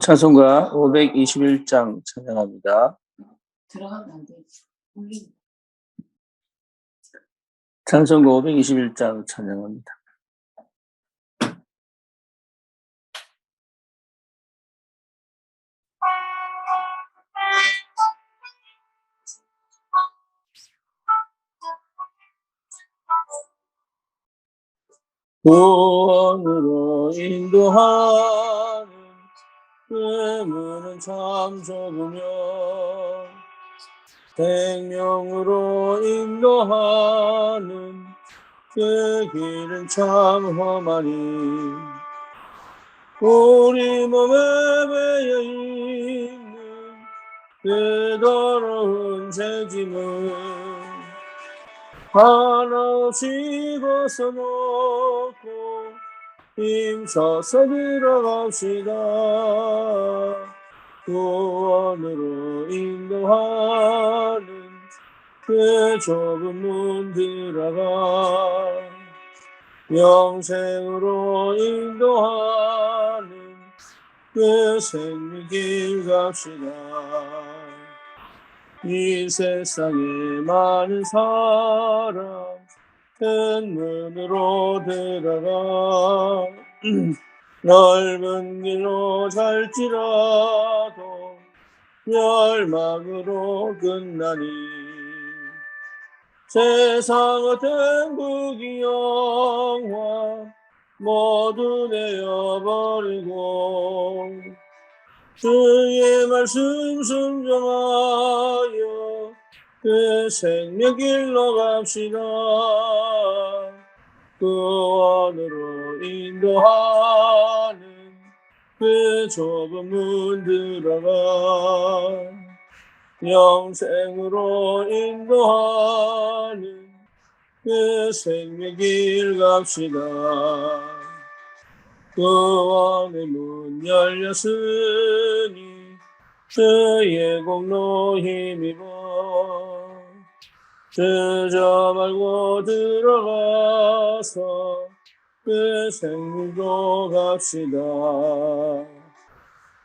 찬송가 521장 찬양합니다. 들어가면 안 돼. 찬송가 521장 찬양합니다. 구원으로 인도하는 그 문은 참 좁으며 생명으로 인도하는 그 길은 참 험하니 우리 몸에 매여 있는 그 더러운 죄짐은 하나씩 벗어놓고 힘써서 들어갑시다. 구원으로 인도하는 그 좁은 문 들어가 영생으로 인도하는 그 생명길 갑시다. 이 세상에 많은 사람 큰 문으로 들어가 넓은 길로 갈지라도 멸망으로 끝나니 세상 어떤 부귀 영화 모두 내어버리고 주의 말씀 순종하여 그 생명길로 갑시다. 구원으로 인도하는 그 좁은 문 들어가 영생으로 인도하는 그 생명길 갑시다. 구원의 문 열렸으니 주의 공로 힘입어 주저 말고 들어가서 그 생명으로 갑시다.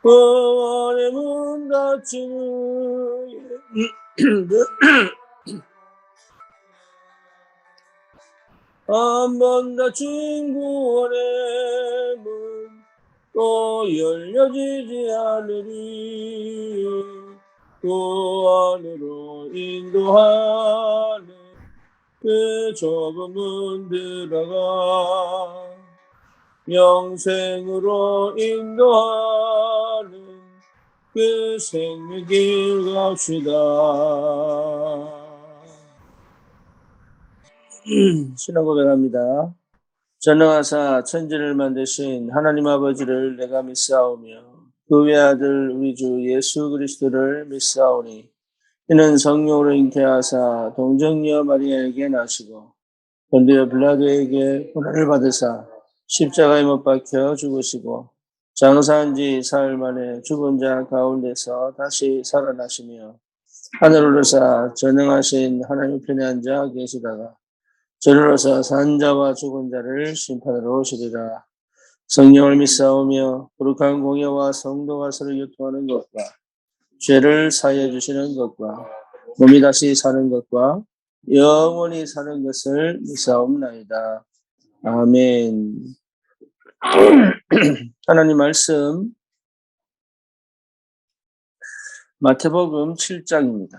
구원의 문 닫힌 후에 한 번 닫힌 구원의 문 또 열려지지 않으리 구원으로 인도하는 그 좁은 문 들어가 영생으로 인도하는 그 생명길 갑시다. 신앙 고백합니다. 전능하사 천지를 만드신 하나님 아버지를 내가 믿사오며 그 외아들 우리 주 예수 그리스도를 믿사오니 이는 성령으로 잉태하사 동정녀 마리아에게 나시고 본디오 빌라도에게 고난을 받으사 십자가에 못 박혀 죽으시고 장사한 지 사흘 만에 죽은 자 가운데서 다시 살아나시며 하늘 오르사 전능하신 하나님 편에 앉아 계시다가 저리로서 산 자와 죽은 자를 심판하러 오시리라. 성령을 믿사오며 거룩한 공예와 성도가 서로 유통하는 것과 죄를 사하여 주시는 것과 몸이 다시 사는 것과 영원히 사는 것을 믿사옵나이다. 아멘. 하나님 말씀 마태복음 7장입니다.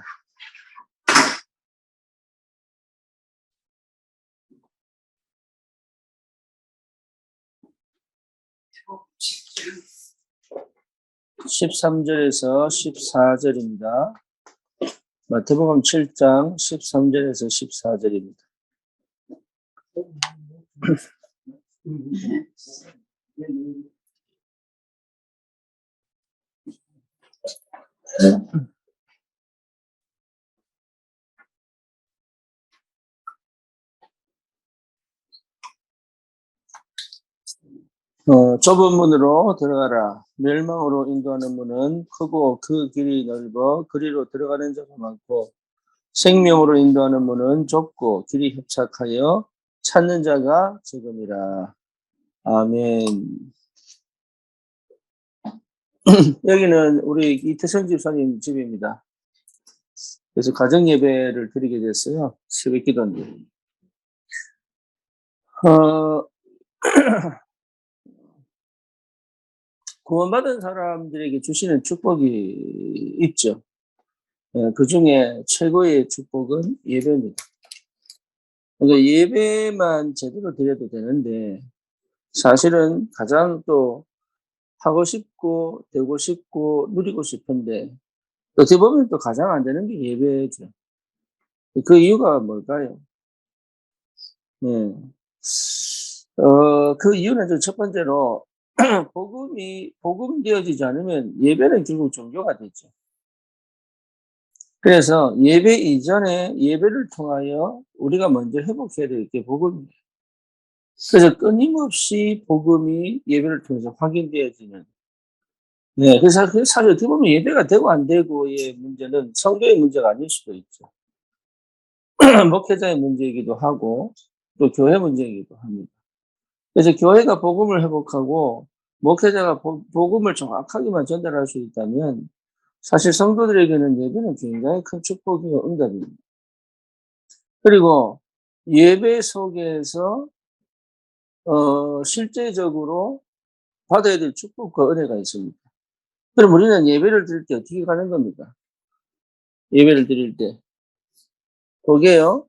(13절에서) (14절입니다) 마태복음 7장 13절에서 14절입니다. 좁은 문으로 들어가라. 멸망으로 인도하는 문은 크고 그 길이 넓어 그리로 들어가는 자가 많고 생명으로 인도하는 문은 좁고 길이 협착하여 찾는 자가 적음이라. 아멘. 여기는 우리 이태성 집사님 집입니다. 그래서 가정 예배를 드리게 됐어요. 새벽 기도인데. 구원받은 사람들에게 주시는 축복이 있죠. 그 중에 최고의 축복은 예배입니다. 그러니까 예배만 제대로 드려도 되는데, 사실은 가장 또 하고 싶고, 되고 싶고, 누리고 싶은데, 어떻게 보면 또 가장 안 되는 게 예배죠. 그 이유가 뭘까요? 네. 그 이유는 첫 번째로, 복음 되어지지 않으면 예배는 결국 종교가 되죠. 그래서 예배 이전에 예배를 통하여 우리가 먼저 회복해야 될 게 복음이에요. 그래서 끊임없이 복음이 예배를 통해서 확인되어지는. 네, 그래서 사실 어떻게 보면 예배가 되고 안 되고의 문제는 성도의 문제가 아닐 수도 있죠. 목회자의 문제이기도 하고, 또 교회 문제이기도 합니다. 그래서 교회가 복음을 회복하고, 목회자가 복음을 정확하게만 전달할 수 있다면, 사실 성도들에게는 예배는 굉장히 큰 축복이고 응답입니다. 그리고 예배 속에서 실제적으로 받아야 될 축복과 은혜가 있습니다. 그럼 우리는 예배를 드릴 때 어떻게 가는 겁니까? 예배를 드릴 때. 그게요,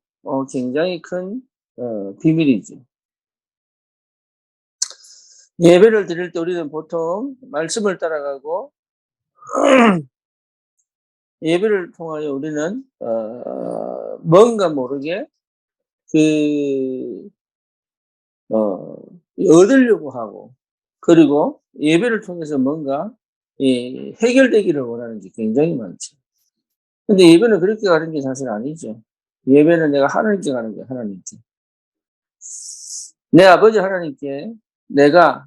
굉장히 큰, 비밀이죠. 예배를 드릴 때 우리는 보통 말씀을 따라가고, 예배를 통하여 우리는, 뭔가 모르게 그, 얻으려고 하고, 그리고 예배를 통해서 뭔가, 해결되기를 원하는 게 굉장히 많죠. 근데 예배는 그렇게 가는 게 사실 아니죠. 예배는 내가 하나님께 가는 거야, 하나님께. 내 아버지 하나님께 내가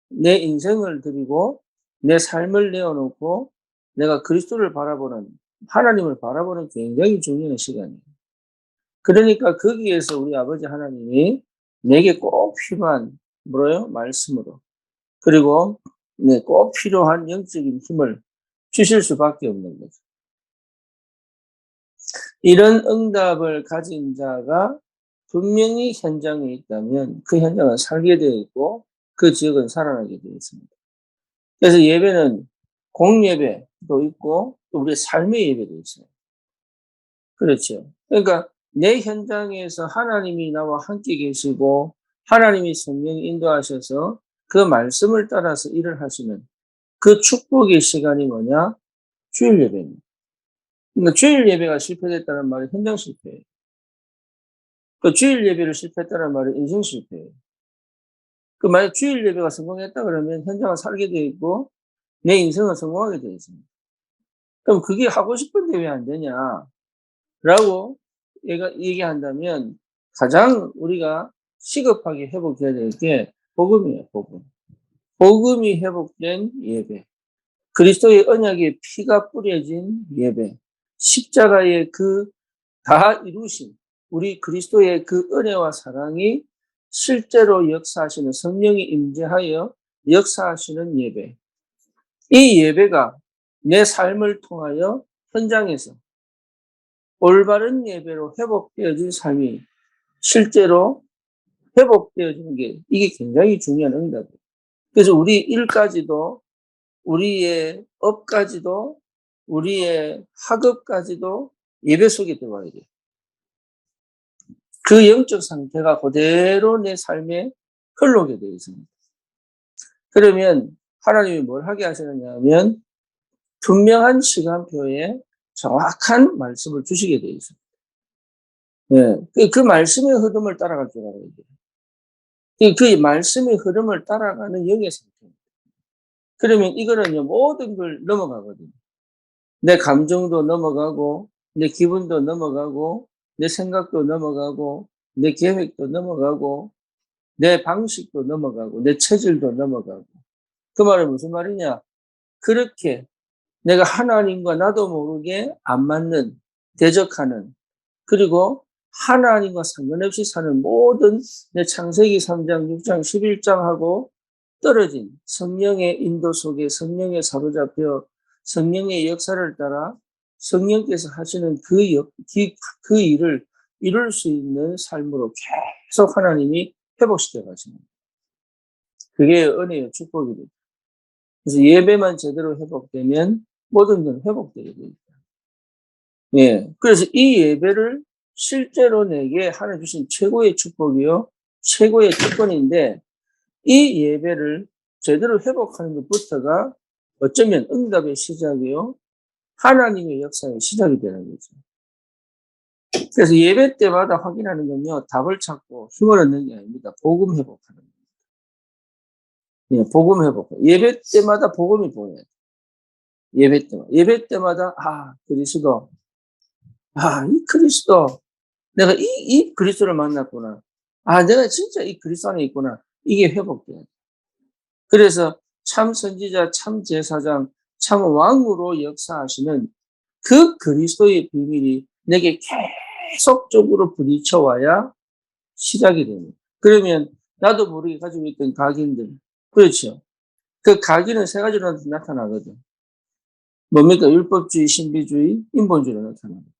내 인생을 드리고 내 삶을 내어놓고 내가 그리스도를 바라보는, 하나님을 바라보는 굉장히 중요한 시간이에요. 그러니까 거기에서 우리 아버지 하나님이 내게 꼭 필요한 뭐예요? 말씀으로, 그리고 꼭 필요한 영적인 힘을 주실 수밖에 없는 거죠. 이런 응답을 가진 자가 분명히 현장에 있다면 그 현장은 살게 되어 있고 그 지역은 살아나게 되어 있습니다. 그래서 예배는 공예배도 있고 또 우리의 삶의 예배도 있어요. 그렇죠. 그러니까 내 현장에서 하나님이 나와 함께 계시고 하나님이 성령 인도하셔서 그 말씀을 따라서 일을 하시는 그 축복의 시간이 뭐냐? 주일 예배입니다. 그러니까 주일 예배가 실패됐다는 말이 현장 실패예요. 그 주일 예배를 실패했다는 말은 인생 실패예요. 그 만약 주일 예배가 성공했다 그러면 현장은 살게 되어 있고 내 인생은 성공하게 되어 있습니다. 그럼 그게 하고 싶은데 왜 안 되냐? 라고 얘기한다면 가장 우리가 시급하게 회복해야 될 게 복음이에요, 복음. 복음이 회복된 예배. 그리스도의 언약의 피가 뿌려진 예배. 십자가의 그 다 이루신 우리 그리스도의 그 은혜와 사랑이 실제로 역사하시는, 성령이 임재하여 역사하시는 예배. 이 예배가 내 삶을 통하여 현장에서 올바른 예배로 회복되어진 삶이 실제로 회복되어지는 게 이게 굉장히 중요한 응답이에요. 그래서 우리 일까지도, 우리의 업까지도, 우리의 학업까지도 예배 속에 들어와야 돼요. 그 영적 상태가 그대로 내 삶에 흘러오게 되어 있습니다. 그러면 하나님이 뭘 하게 하시느냐 하면 분명한 시간표에 정확한 말씀을 주시게 되어 있습니다. 그 말씀의 흐름을 따라갈 줄 알아야 돼요. 그 말씀의 흐름을 따라가는 영의 상태입니다. 그러면 이거는요, 모든 걸 넘어가거든요. 내 감정도 넘어가고, 내 기분도 넘어가고, 내 생각도 넘어가고, 내 계획도 넘어가고, 내 방식도 넘어가고, 내 체질도 넘어가고. 그 말은 무슨 말이냐? 그렇게 내가 하나님과 나도 모르게 안 맞는, 대적하는, 그리고 하나님과 상관없이 사는 모든 내 창세기 3장, 6장, 11장하고 떨어진 성령의 인도 속에 성령에 사로잡혀 성령의 역사를 따라 성령께서 하시는 그 일을 이룰 수 있는 삶으로 계속 하나님이 회복시켜 가시는 거예요. 그게 은혜의 축복이거든요. 그래서 예배만 제대로 회복되면 모든 건 회복되게 됩니다. 예. 그래서 이 예배를 실제로 내게 하나님 주신 최고의 축복이요. 최고의 특권인데 이 예배를 제대로 회복하는 것부터가 어쩌면 응답의 시작이요. 하나님의 역사의 시작이 되는 거죠. 그래서 예배 때마다 확인하는 건요. 답을 찾고 힘을 얻는 게 아닙니다. 복음 회복하는 거예요. 예, 복음 회복. 예배 때마다 복음이 보여요. 예배 때마다, 그리스도. 이 그리스도. 내가 이 그리스도를 만났구나. 내가 진짜 이 그리스도 안에 있구나. 이게 회복돼요. 그래서 참 선지자, 참 제사장, 참 왕으로 역사하시는 그 그리스도의 비밀이 내게 계속적으로 부딪혀와야 시작이 됩니다. 그러면 나도 모르게 가지고 있던 각인들, 그렇죠. 그 각인은 세 가지로 나타나거든. 뭡니까? 율법주의, 신비주의, 인본주의로 나타납니다.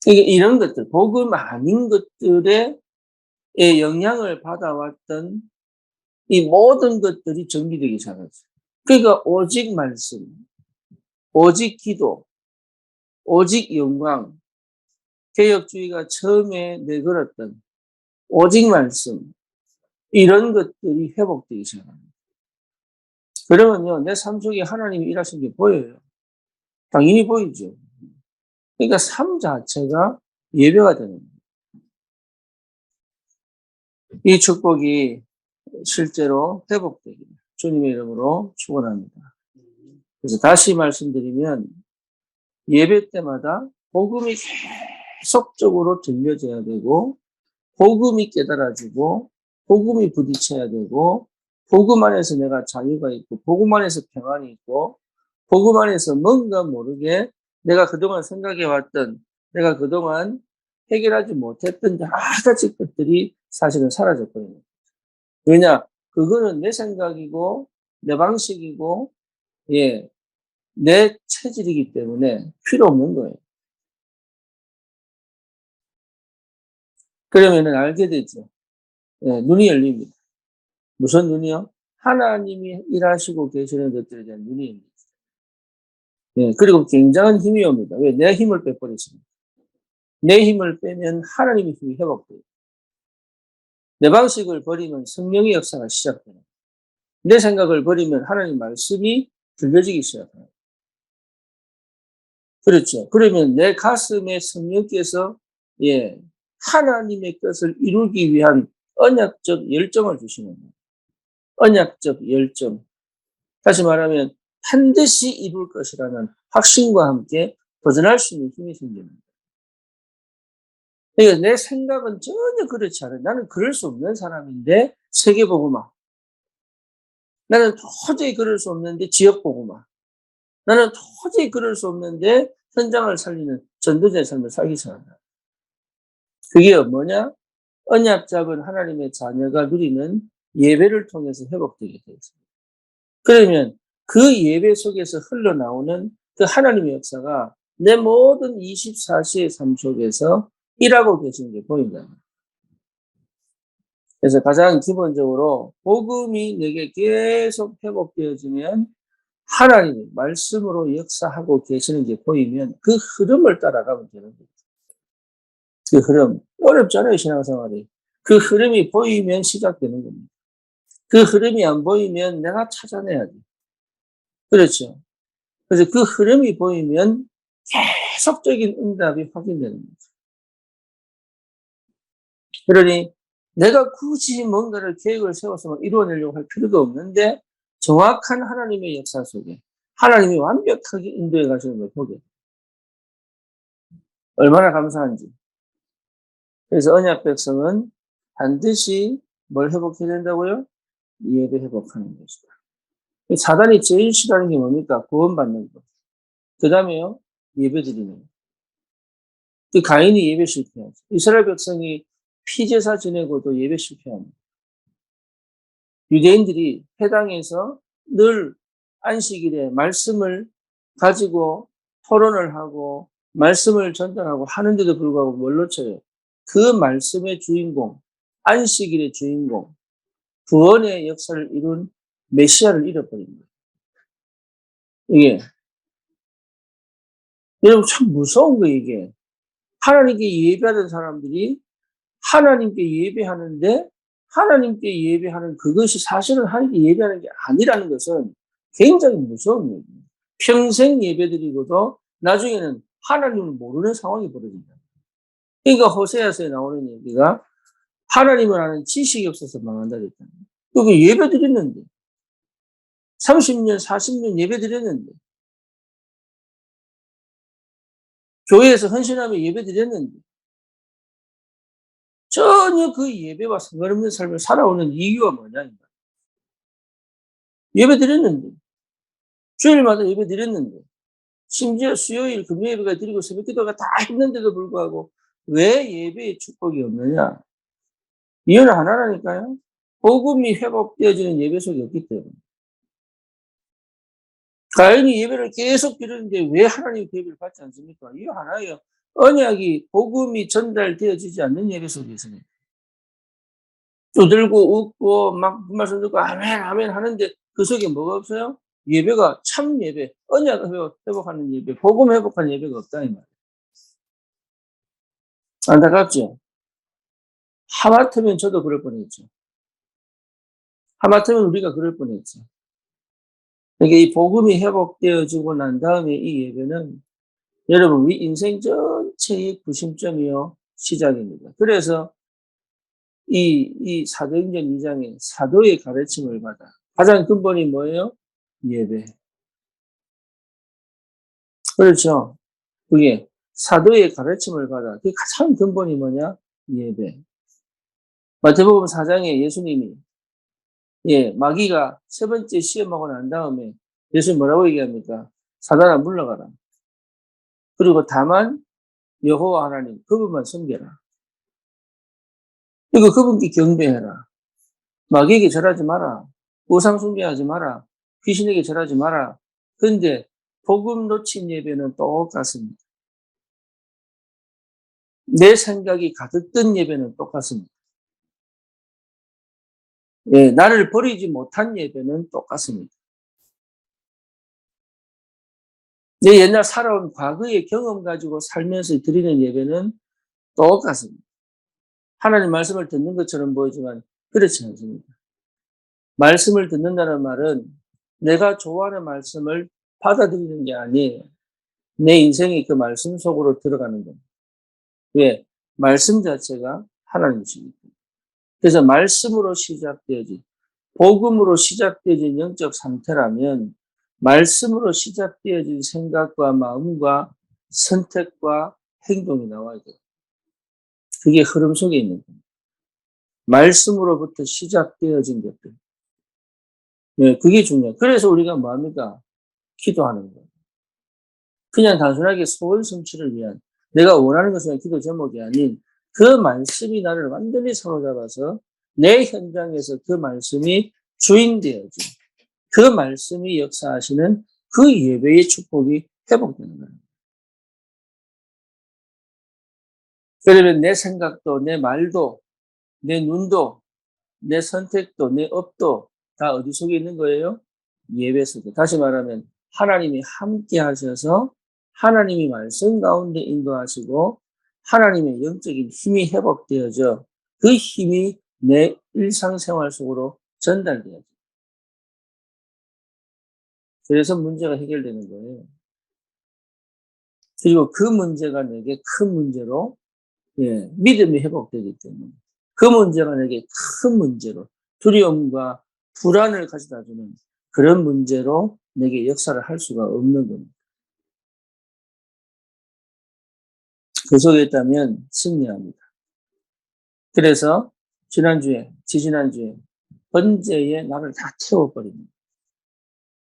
이런 것들, 복음 아닌 것들에 영향을 받아왔던 이 모든 것들이 정리되기 시작하죠. 그러니까 오직 말씀, 오직 기도, 오직 영광, 개혁주의가 처음에 내걸었던 오직 말씀, 이런 것들이 회복되기 시작합니다. 그러면요, 내 삶 속에 하나님이 일하신 게 보여요. 당연히 보이죠. 그러니까 삶 자체가 예배가 되는 거예요. 이 축복이 실제로 회복되기를 주님의 이름으로 축원합니다. 그래서 다시 말씀드리면 예배 때마다 복음이 계속적으로 들려져야 되고 복음이 깨달아지고 복음이 부딪혀야 되고 복음 안에서 내가 자유가 있고 복음 안에서 평안이 있고 복음 안에서 뭔가 모르게 내가 그동안 생각해왔던 내가 그동안 해결하지 못했던 여러 가지 것들이 사실은 사라져버립니다. 왜냐? 그거는 내 생각이고 내 방식이고 내 체질이기 때문에 필요 없는 거예요. 그러면은 알게 되죠. 눈이 열립니다. 무슨 눈이요? 하나님이 일하시고 계시는 것들에 대한 눈이 열립니다. 그리고 굉장한 힘이 옵니다. 왜? 내 힘을 빼버리십니다. 내 힘을 빼면 하나님의 힘이 회복돼요. 내 방식을 버리면 성령의 역사가 시작돼요. 내 생각을 버리면 하나님 말씀이 들려지기 시작해요. 그렇죠. 그러면 내 가슴에 성령께서 하나님의 뜻을 이루기 위한 언약적 열정을 주시는 거예요. 언약적 열정. 다시 말하면 반드시 이룰 것이라는 확신과 함께 도전할 수 있는 힘이 생깁니다. 그러니까 내 생각은 전혀 그렇지 않아요. 나는 그럴 수 없는 사람인데 세계복음화. 나는 도저히 그럴 수 없는데 지역복음화. 나는 도저히 그럴 수 없는데 현장을 살리는 전도자의 삶을 살기 시작한다. 그게 뭐냐? 언약 잡은 하나님의 자녀가 누리는 예배를 통해서 회복되게 되어 있습니다. 그러면 그 예배 속에서 흘러나오는 그 하나님의 역사가 내 모든 24시의 삶 속에서 일하고 계시는 게 보인다. 그래서 가장 기본적으로 복음이 내게 계속 회복되어지면 하나님이 말씀으로 역사하고 계시는 게 보이면 그 흐름을 따라가면 되는 거죠. 그 흐름. 어렵잖아요, 신앙생활이. 그 흐름이 보이면 시작되는 겁니다. 그 흐름이 안 보이면 내가 찾아내야 돼. 그렇죠. 그래서 그 흐름이 보이면 계속적인 응답이 확인되는 거죠. 그러니 내가 굳이 뭔가를 계획을 세워서 이루어내려고 할 필요도 없는데 정확한 하나님의 역사 속에 하나님이 완벽하게 인도해 가시는 걸 보게 돼요. 얼마나 감사한지. 그래서 언약 백성은 반드시 뭘 회복해야 된다고요? 예배 회복하는 것이다. 사단이 제일 싫어하는 게 뭡니까? 구원받는 것. 그 다음에요, 예배 드리는 것. 그 가인이 예배 실패하죠. 이스라엘 백성이 피제사 지내고도 예배 실패합니다. 유대인들이 회당에서 늘 안식일에 말씀을 가지고 토론을 하고 말씀을 전달하고 하는데도 불구하고 뭘로 쳐요? 그 말씀의 주인공, 안식일의 주인공, 구원의 역사를 이룬 메시아를 잃어버린 거예요. 이게 여러분 참 무서운 거예요. 이게 하나님께 예배하는 사람들이 하나님께 예배하는데 하나님께 예배하는 그것이 사실은 하나님께 예배하는 게 아니라는 것은 굉장히 무서운 얘기예요. 평생 예배드리고도 나중에는 하나님을 모르는 상황이 벌어진다. 그러니까 호세아서에 나오는 얘기가 하나님을 아는 지식이 없어서 망한다 그랬잖아요. 여기 예배드렸는데 30년, 40년 예배드렸는데 교회에서 헌신하며 예배드렸는데 전혀 그 예배와 상관없는 삶을 살아오는 이유가 뭐냐. 예배드렸는데 주일마다 예배드렸는데 심지어 수요일 금요예배가 드리고 새벽기도가 다 했는데도 불구하고 왜 예배의 축복이 없느냐. 이유는 하나라니까요. 복음이 회복되어지는 예배 속에 없기 때문에. 가인이 예배를 계속 드리는데 왜 하나님 그 예배를 받지 않습니까? 이유 하나예요. 언약이 복음이 전달되어지지 않는 예배 속에서는 두들고 웃고 막 그 말씀 듣고 아멘 아멘 하는데 그 속에 뭐가 없어요? 예배가 참 예배, 언약 회복하는 예배, 복음 회복하는 예배가 없다 이 말이에요. 안타깝죠? 하마터면 저도 그럴 뻔했죠. 하마터면 우리가 그럴 뻔했죠. 그러니까 이 복음이 회복되어지고 난 다음에 이 예배는 여러분 우리 인생 전체의 구심점이요 시작입니다. 그래서 이 사도행전 2장에 사도의 가르침을 받아 가장 근본이 뭐예요? 예배. 그렇죠. 그게 사도의 가르침을 받아. 그 가장 근본이 뭐냐? 예배. 마태복음 4장에 예수님이 마귀가 세 번째 시험하고 난 다음에 예수님 뭐라고 얘기합니까? 사단아 물러가라. 그리고 다만 여호와 하나님 그분만 섬겨라. 그리고 그분께 경배해라. 마귀에게 절하지 마라. 우상 숭배하지 마라. 귀신에게 절하지 마라. 그런데 복음 놓친 예배는 똑같습니다. 내 생각이 가득 든 예배는 똑같습니다. 나를 버리지 못한 예배는 똑같습니다. 내 옛날 살아온 과거의 경험 가지고 살면서 드리는 예배는 똑같습니다. 하나님 말씀을 듣는 것처럼 보이지만 그렇지 않습니다. 말씀을 듣는다는 말은 내가 좋아하는 말씀을 받아들이는 게 아니에요. 내 인생이 그 말씀 속으로 들어가는 겁니다. 왜? 말씀 자체가 하나님이십니다. 그래서 말씀으로 시작되어진, 복음으로 시작되어진 영적 상태라면 말씀으로 시작되어진 생각과 마음과 선택과 행동이 나와야 돼요. 그게 흐름 속에 있는 겁니다. 말씀으로부터 시작되어진 것들. 그게 중요해요. 그래서 우리가 뭐합니까? 기도하는 거예요. 그냥 단순하게 소원 성취를 위한 내가 원하는 것은 기도 제목이 아닌 그 말씀이 나를 완전히 사로잡아서 내 현장에서 그 말씀이 주인되어진 그 말씀이 역사하시는 그 예배의 축복이 회복되는 거예요. 그러면 내 생각도 내 말도 내 눈도 내 선택도 내 업도 다 어디 속에 있는 거예요? 예배 속에. 다시 말하면 하나님이 함께 하셔서 하나님이 말씀 가운데 인도하시고 하나님의 영적인 힘이 회복되어져 그 힘이 내 일상생활 속으로 전달되어져. 그래서 문제가 해결되는 거예요. 그리고 그 문제가 내게 큰 문제로 믿음이 회복되기 때문에 그 문제가 내게 큰 문제로 두려움과 불안을 가져다주는 그런 문제로 내게 역사를 할 수가 없는 겁니다. 그 속에 있다면 승리합니다. 그래서 지지난주에 번제에 나를 다 태워버립니다.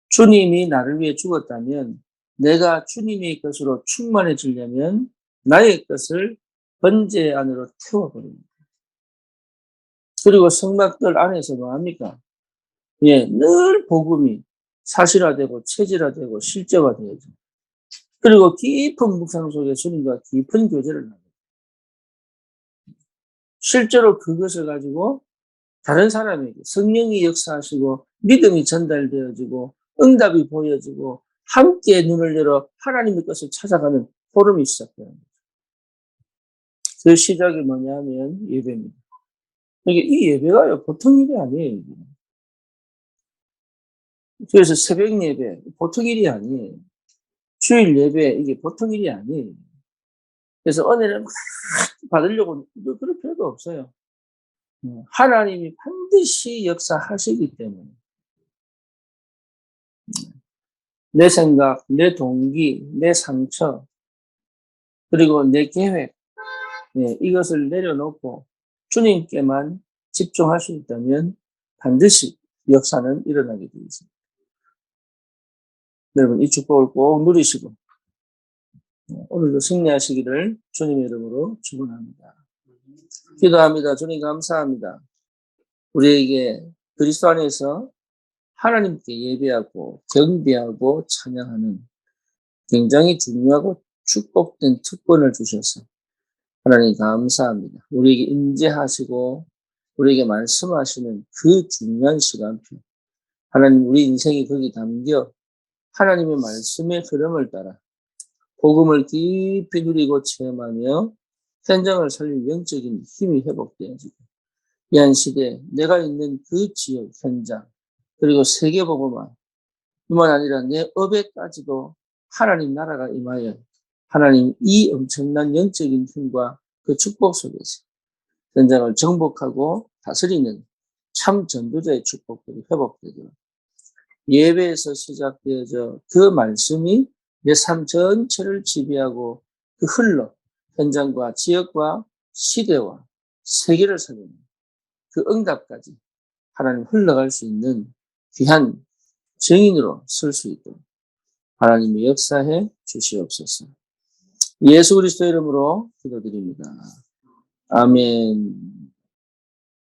주님이 나를 위해 죽었다면 내가 주님의 것으로 충만해지려면 나의 것을 번제 안으로 태워버립니다. 그리고 성막들 안에서 뭐합니까? 예, 늘 복음이 사실화되고 체질화되고 실제화되어져. 그리고 깊은 묵상 속에 주님과 깊은 교제를 하고 실제로 그것을 가지고 다른 사람에게 성령이 역사하시고 믿음이 전달되어지고 응답이 보여지고 함께 눈을 열어 하나님의 것을 찾아가는 포럼이 시작돼요. 그 시작이 뭐냐면 예배입니다. 이게 이 예배가요 보통 일이 아니에요. 이게. 그래서 새벽 예배 보통 일이 아니에요. 주일 예배 이게 보통 일이 아니에요. 그래서 은혜를 막 받으려고 그럴 필요도 없어요. 하나님이 반드시 역사하시기 때문에 내 생각, 내 동기, 내 상처, 그리고 내 계획, 이것을 내려놓고 주님께만 집중할 수 있다면 반드시 역사는 일어나게 되어 있습니다. 여러분, 이 축복을 꼭 누리시고 오늘도 승리하시기를 주님의 이름으로 축원합니다. 기도합니다. 주님 감사합니다. 우리에게 그리스도 안에서 하나님께 예배하고 경배하고 찬양하는 굉장히 중요하고 축복된 특권을 주셔서 하나님 감사합니다. 우리에게 임재하시고 우리에게 말씀하시는 그 중요한 시간표. 하나님 우리 인생이 거기 담겨 하나님의 말씀의 흐름을 따라 복음을 깊이 누리고 체험하며 현장을 살릴 영적인 힘이 회복되어지고 이한 시대 내가 있는 그 지역 현장 그리고 세계복음화 뿐만 아니라 내 업에까지도 하나님 나라가 임하여 하나님 이 엄청난 영적인 힘과 그 축복 속에서 현장을 정복하고 다스리는 참 전도자의 축복들이 회복되도록 예배에서 시작되어져 그 말씀이 내 삶 전체를 지배하고 그 흘러 현장과 지역과 시대와 세계를 살리는 그 응답까지 하나님 흘러갈 수 있는 귀한 증인으로 설 수 있도록 하나님의 역사해 주시옵소서. 예수 그리스도 이름으로 기도드립니다. 아멘.